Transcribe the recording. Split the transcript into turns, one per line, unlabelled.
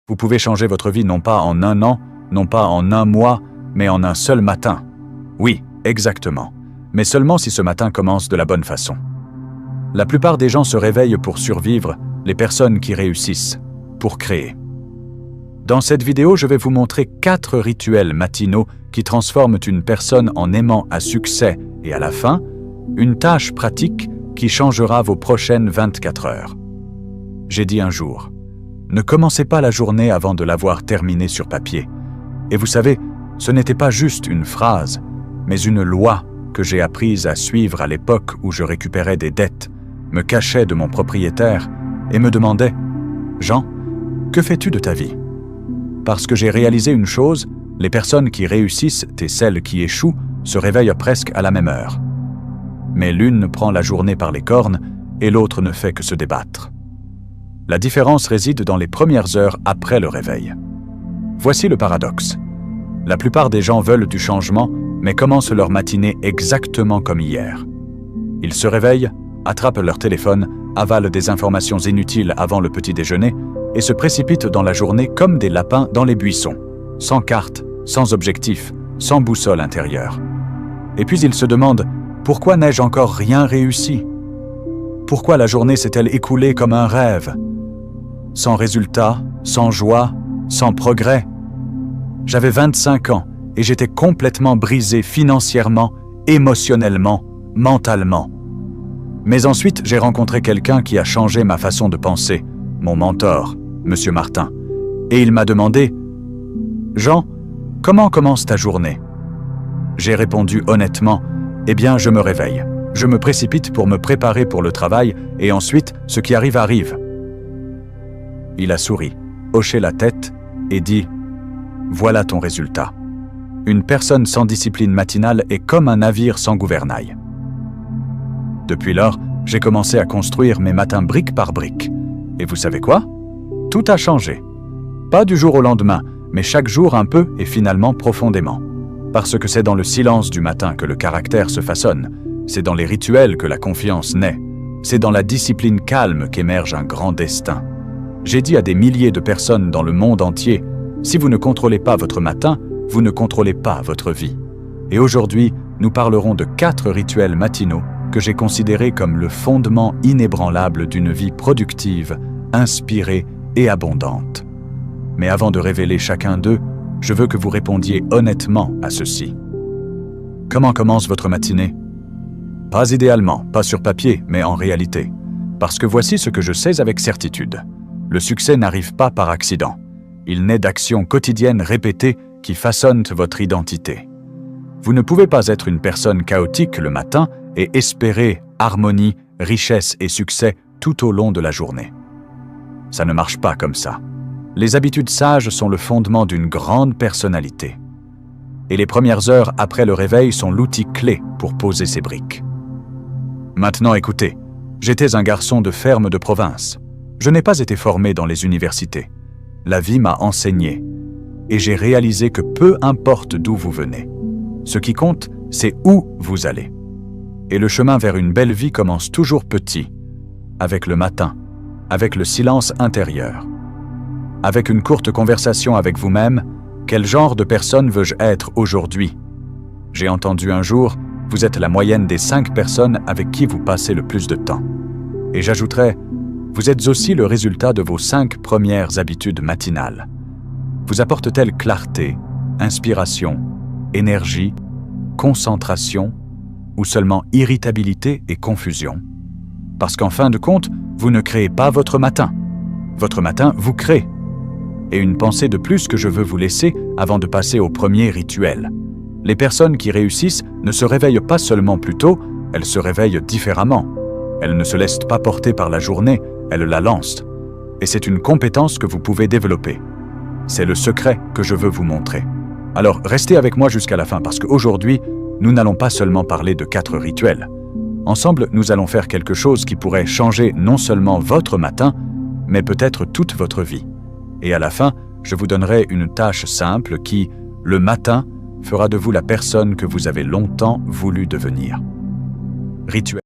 Vous pouvez changer votre vie non pas en un an, non pas en un mois, mais en un seul matin. Oui, exactement. Mais seulement si ce matin commence de la bonne façon. La plupart des gens se réveillent pour survivre, les personnes qui réussissent, pour créer. Dans cette vidéo, je vais vous montrer 4 rituels matinaux qui transforment une personne en aimant à succès et à la fin, une tâche pratique qui changera vos prochaines 24 heures. J'ai dit un jour, ne commencez pas la journée avant de l'avoir terminée sur papier. Et vous savez, ce n'était pas juste une phrase, mais une loi que j'ai apprise à suivre à l'époque où je récupérais des dettes, me cachais de mon propriétaire et me demandais « Jean, que fais-tu de ta vie ?» Parce que j'ai réalisé une chose, les personnes qui réussissent et celles qui échouent se réveillent presque à la même heure. Mais l'une prend la journée par les cornes et l'autre ne fait que se débattre. La différence réside dans les premières heures après le réveil. Voici le paradoxe. La plupart des gens veulent du changement, mais commencent leur matinée exactement comme hier. Ils se réveillent, attrapent leur téléphone, avalent des informations inutiles avant le petit déjeuner et se précipitent dans la journée comme des lapins dans les buissons, sans carte, sans objectif, sans boussole intérieure. Et puis ils se demandent « Pourquoi n'ai-je encore rien réussi ? Pourquoi la journée s'est-elle écoulée comme un rêve ? Sans résultat, sans joie, sans progrès. J'avais 25 ans et j'étais complètement brisé financièrement, émotionnellement, mentalement. Mais ensuite, j'ai rencontré quelqu'un qui a changé ma façon de penser, mon mentor, Monsieur Martin. Et il m'a demandé « Jean, comment commence ta journée ?» J'ai répondu honnêtement « Eh bien, je me réveille. Je me précipite pour me préparer pour le travail et ensuite, ce qui arrive, arrive. » Il a souri, hoché la tête et dit « Voilà ton résultat. Une personne sans discipline matinale est comme un navire sans gouvernail. » Depuis lors, j'ai commencé à construire mes matins brique par brique. Et vous savez quoi? Tout a changé. Pas du jour au lendemain, mais chaque jour un peu et finalement profondément. Parce que c'est dans le silence du matin que le caractère se façonne. C'est dans les rituels que la confiance naît. C'est dans la discipline calme qu'émerge un grand destin. J'ai dit à des milliers de personnes dans le monde entier, si vous ne contrôlez pas votre matin, vous ne contrôlez pas votre vie. Et aujourd'hui, nous parlerons de 4 rituels matinaux que j'ai considérés comme le fondement inébranlable d'une vie productive, inspirée et abondante. Mais avant de révéler chacun d'eux, je veux que vous répondiez honnêtement à ceci. Comment commence votre matinée? Pas idéalement, pas sur papier, mais en réalité. Parce que voici ce que je sais avec certitude. Le succès n'arrive pas par accident. Il naît d'actions quotidiennes répétées qui façonnent votre identité. Vous ne pouvez pas être une personne chaotique le matin et espérer harmonie, richesse et succès tout au long de la journée. Ça ne marche pas comme ça. Les habitudes sages sont le fondement d'une grande personnalité. Et les premières heures après le réveil sont l'outil clé pour poser ces briques. Maintenant écoutez, j'étais un garçon de ferme de province. Je n'ai pas été formé dans les universités. La vie m'a enseigné. Et j'ai réalisé que peu importe d'où vous venez. Ce qui compte, c'est où vous allez. Et le chemin vers une belle vie commence toujours petit, avec le matin, avec le silence intérieur. Avec une courte conversation avec vous-même, quel genre de personne veux-je être aujourd'hui? J'ai entendu un jour, vous êtes la moyenne des 5 personnes avec qui vous passez le plus de temps. Et j'ajouterais, vous êtes aussi le résultat de vos 5 premières habitudes matinales. Vous apportent-elles clarté, inspiration, énergie, concentration ou seulement irritabilité et confusion? Parce qu'en fin de compte, vous ne créez pas votre matin. Votre matin vous crée. Et une pensée de plus que je veux vous laisser avant de passer au premier rituel. Les personnes qui réussissent ne se réveillent pas seulement plus tôt, elles se réveillent différemment. Elles ne se laissent pas porter par la journée, elles la lancent. Et c'est une compétence que vous pouvez développer. C'est le secret que je veux vous montrer. Alors restez avec moi jusqu'à la fin parce qu'aujourd'hui, nous n'allons pas seulement parler de 4 rituels. Ensemble, nous allons faire quelque chose qui pourrait changer non seulement votre matin, mais peut-être toute votre vie. Et à la fin, je vous donnerai une tâche simple qui, le matin, fera de vous la personne que vous avez longtemps voulu devenir. Rituel.